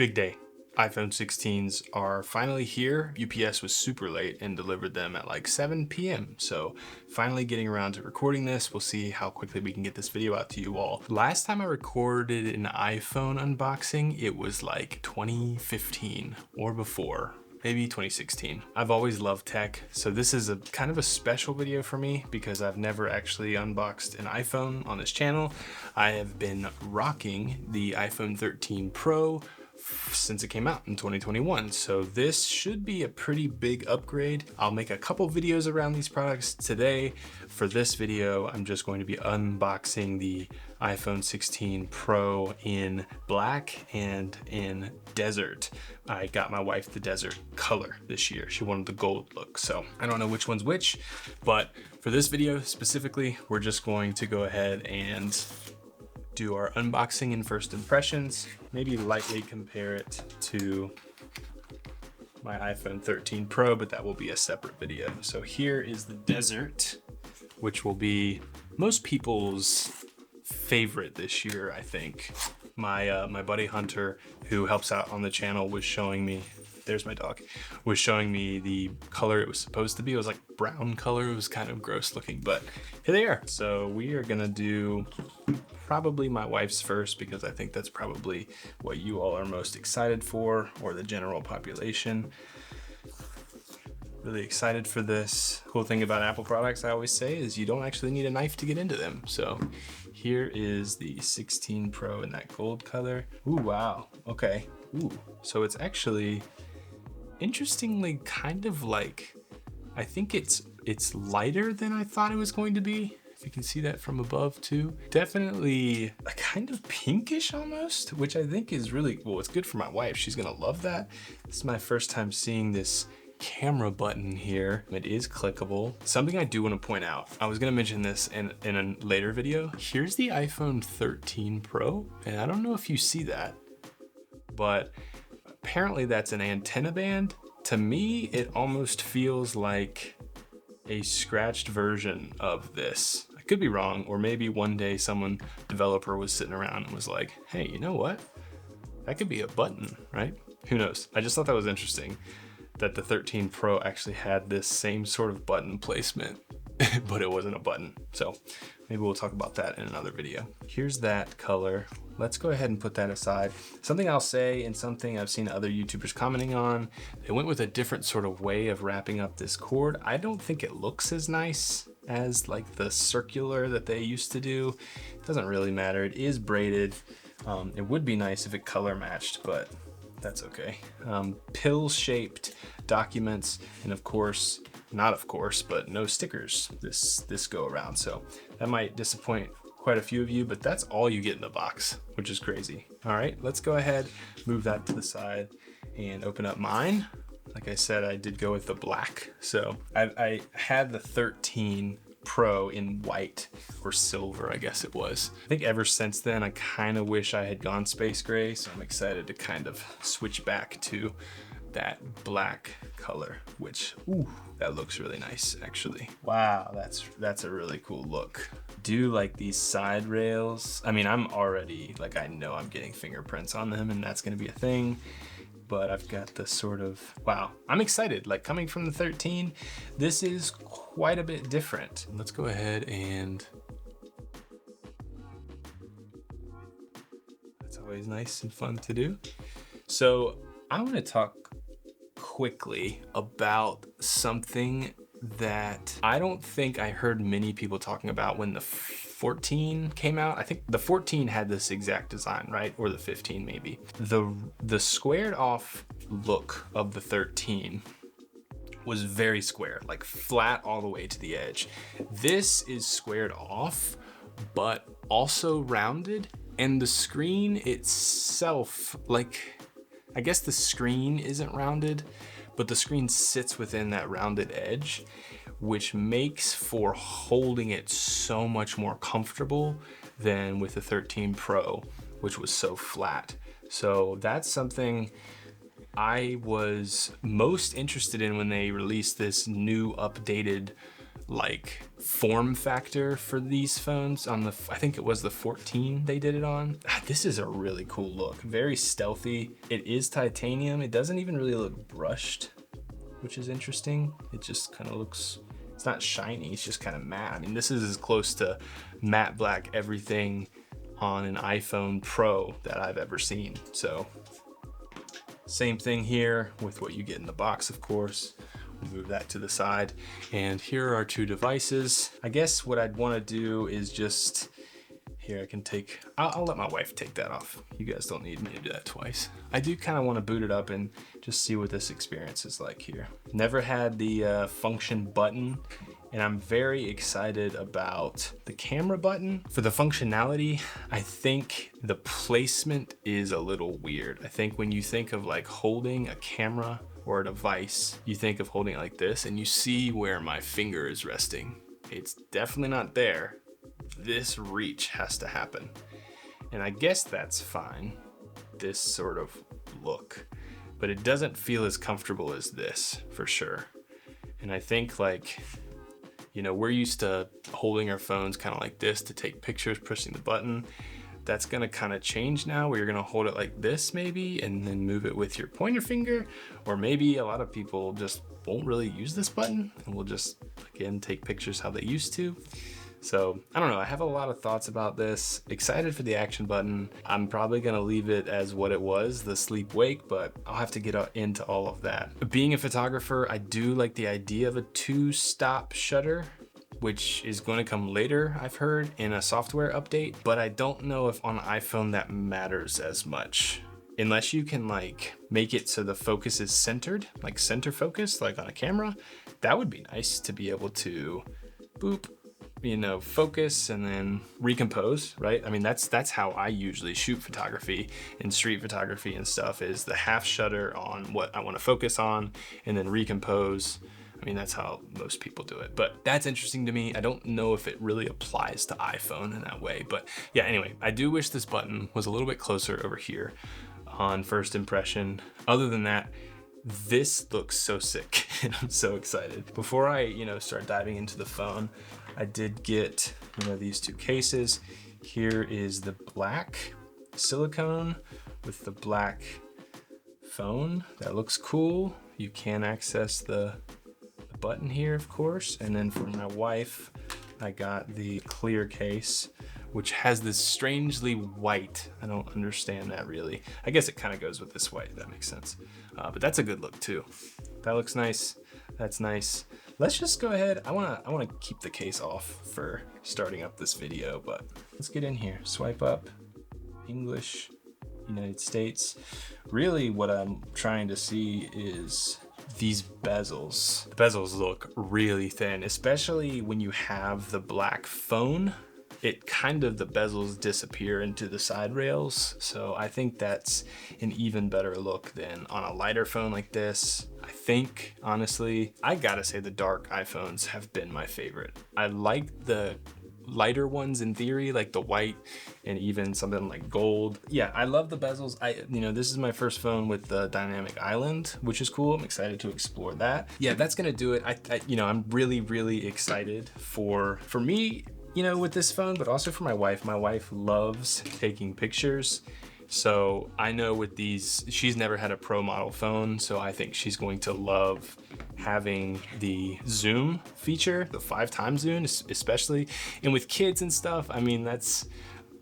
Big day. iPhone 16s are finally here. UPS was super late and delivered them at like 7 p.m. So finally getting around to recording this. We'll see how quickly we can get this video out to you all. Last time I recorded an iPhone unboxing, it was like 2015 or before. Maybe 2016. I've always loved tech, so this is a kind of a special video for me because I've never actually unboxed an iPhone on this channel. I have been rocking the iPhone 13 Pro since it came out in 2021. So this should be a pretty big upgrade. I'll make a couple videos around these products today. For this video, I'm just going to be unboxing the iPhone 16 Pro in black and in desert. I got my wife the desert color this year. She wanted the gold look. So I don't know which one's which, but for this video specifically, we're just going to go ahead and do our unboxing and first impressions, maybe lightly compare it to my iPhone 13 Pro, but that will be a separate video. So here is the desert, which will be most people's favorite this year, I think. My buddy Hunter, who helps out on the channel, was showing me, there's my dog, was showing me the color it was supposed to be. It was like brown color. It was kind of gross looking, but here they are. So we are gonna do probably my wife's first because I think that's probably what you all are most excited for, or the general population. Really excited for this. Cool thing about Apple products, I always say, is you don't actually need a knife to get into them. So here is the 16 Pro in that gold color. Ooh, wow. Okay. Ooh. So it's actually interestingly kind of like, I think it's lighter than I thought it was going to be. If you can see that from above too. Definitely a kind of pinkish almost, which I think is really, well, it's good for my wife. She's gonna love that. This is my first time seeing this camera button here. It is clickable. Something I do want to point out, I was going to mention this in a later video. Here's the iPhone 13 Pro, and I don't know if you see that, but apparently that's an antenna band. To me, it almost feels like a scratched version of this. I could be wrong, or maybe one day someone, developer, was sitting around and was like, hey, you know what? That could be a button, right? Who knows? I just thought that was interesting that the 13 Pro actually had this same sort of button placement, but it wasn't a button. So maybe we'll talk about that in another video. Here's that color. Let's go ahead and put that aside. Something I'll say, and something I've seen other YouTubers commenting on, they went with a different sort of way of wrapping up this cord. I don't think it looks as nice as like the circular that they used to do. It doesn't really matter. It is braided. It would be nice if it color matched, but that's okay. Pill-shaped documents, and of course, not of course, but no stickers this go around. So that might disappoint quite a few of you, but that's all you get in the box, which is crazy. All right, let's go ahead, move that to the side and open up mine. Like I said, I did go with the black. So I had the 13 Pro in white or silver, I guess it was. I think ever since then, I kind of wish I had gone space gray. So I'm excited to kind of switch back to that black color, which, ooh, that looks really nice actually. Wow, that's a really cool look. Do like these side rails. I mean, I'm already like, I know I'm getting fingerprints on them and that's gonna be a thing. But I've got the sort of, wow, I'm excited. Like coming from the 13, this is quite a bit different. Let's go ahead and, that's always nice and fun to do. So I want to talk quickly about something that I don't think I heard many people talking about when the 14 came out. I think the 14 had this exact design, right? Or the 15 maybe. The squared off look of the 13 was very square, like flat all the way to the edge. This is squared off, but also rounded, and the screen itself, like, I guess the screen isn't rounded, but the screen sits within that rounded edge, which makes for holding it so much more comfortable than with the 13 Pro, which was so flat. So that's something I was most interested in when they released this new updated like form factor for these phones on the, I think it was the 14 they did it on. This is a really cool look, very stealthy. It is titanium. It doesn't even really look brushed, which is interesting. It just kind of looks, it's not shiny, it's just kind of matte. I mean, this is as close to matte black everything on an iPhone Pro that I've ever seen. So same thing here with what you get in the box, of course. Move that to the side. And here are our two devices. I guess what I'd want to do is just, here I can take, I'll let my wife take that off. You guys don't need me to do that twice. I do kind of want to boot it up and just see what this experience is like here. Never had the function button, and I'm very excited about the camera button. For the functionality, I think the placement is a little weird. I think when you think of like holding a camera or a device, you think of holding it like this, and you see where my finger is resting. It's definitely not there. This reach has to happen. And I guess that's fine, this sort of look, but it doesn't feel as comfortable as this for sure. And I think, like, you know, we're used to holding our phones kind of like this to take pictures, pushing the button. That's gonna kind of change now, where you're gonna hold it like this maybe, and then move it with your pointer finger. Or maybe a lot of people just won't really use this button and will just, again, take pictures how they used to. So I don't know, I have a lot of thoughts about this. Excited for the action button. I'm probably gonna leave it as what it was, the sleep wake, but I'll have to get into all of that. Being a photographer, I do like the idea of a 2-stop shutter, which is going to come later, I've heard, in a software update, but I don't know if on iPhone that matters as much. Unless you can like make it so the focus is centered, like center focus, like on a camera, that would be nice to be able to boop, you know, focus and then recompose, right? I mean, that's how I usually shoot photography and street photography and stuff, is the half shutter on what I want to focus on and then recompose. I mean, that's how most people do it, but that's interesting to me. I don't know if it really applies to iPhone in that way, but yeah, anyway, I do wish this button was a little bit closer over here on first impression. Other than that, this looks so sick and I'm so excited. Before I, you know, start diving into the phone, I did get, you know, these two cases. Here is the black silicone with the black phone. That looks cool. You can access the button here, of course. And then for my wife, I got the clear case, which has this strangely white. I don't understand that really. I guess it kind of goes with this white, that makes sense. But that's a good look too. That looks nice. That's nice. Let's just go ahead. I wanna keep the case off for starting up this video, but let's get in here. Swipe up, English, United States. Really what I'm trying to see is these bezels. The bezels look really thin, especially when you have the black phone. It kind of, the bezels disappear into the side rails. So I think that's an even better look than on a lighter phone like this. I think, honestly, I gotta say the dark iPhones have been my favorite. I like the lighter ones in theory, like the white and even something like gold. Yeah, I love the bezels. You know, this is my first phone with the dynamic island, which is cool. I'm excited to explore that. Yeah, that's gonna do it. You know, I'm really, really excited for me, you know, with this phone, but also for my wife. My wife loves taking pictures. So I know with these, she's never had a pro model phone, so I think she's going to love having the zoom feature, the 5x zoom especially. And with kids and stuff, I mean, it's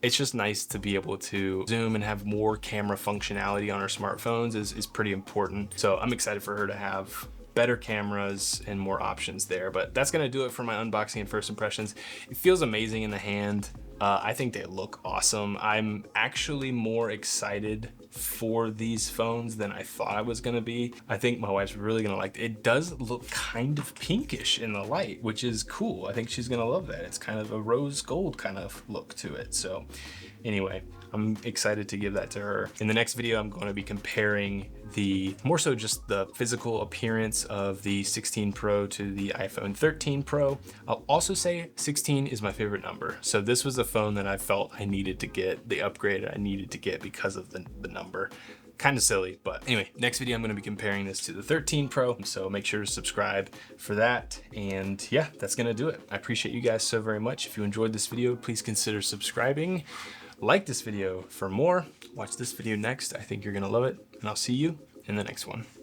just nice to be able to zoom and have more camera functionality on our smartphones is pretty important. So I'm excited for her to have better cameras and more options there. But that's gonna do it for my unboxing and first impressions. It feels amazing in the hand. I think they look awesome. I'm actually more excited for these phones than I thought I was gonna be. I think my wife's really gonna like it. It does look kind of pinkish in the light, which is cool. I think she's gonna love that. It's kind of a rose gold kind of look to it. So anyway, I'm excited to give that to her. In the next video, I'm gonna be comparing more so just the physical appearance of the 16 Pro to the iPhone 13 Pro. I'll also say 16 is my favorite number. So this was a phone that I felt I needed to get, the upgrade I needed to get because of the number. kind of silly. But anyway, next video I'm going to be comparing this to the 13 Pro, so make sure to subscribe for that. And yeah, that's going to do it. I appreciate you guys so very much. If you enjoyed this video, please consider subscribing. Like this video for more. Watch this video next. I think you're going to love it, and I'll see you in the next one.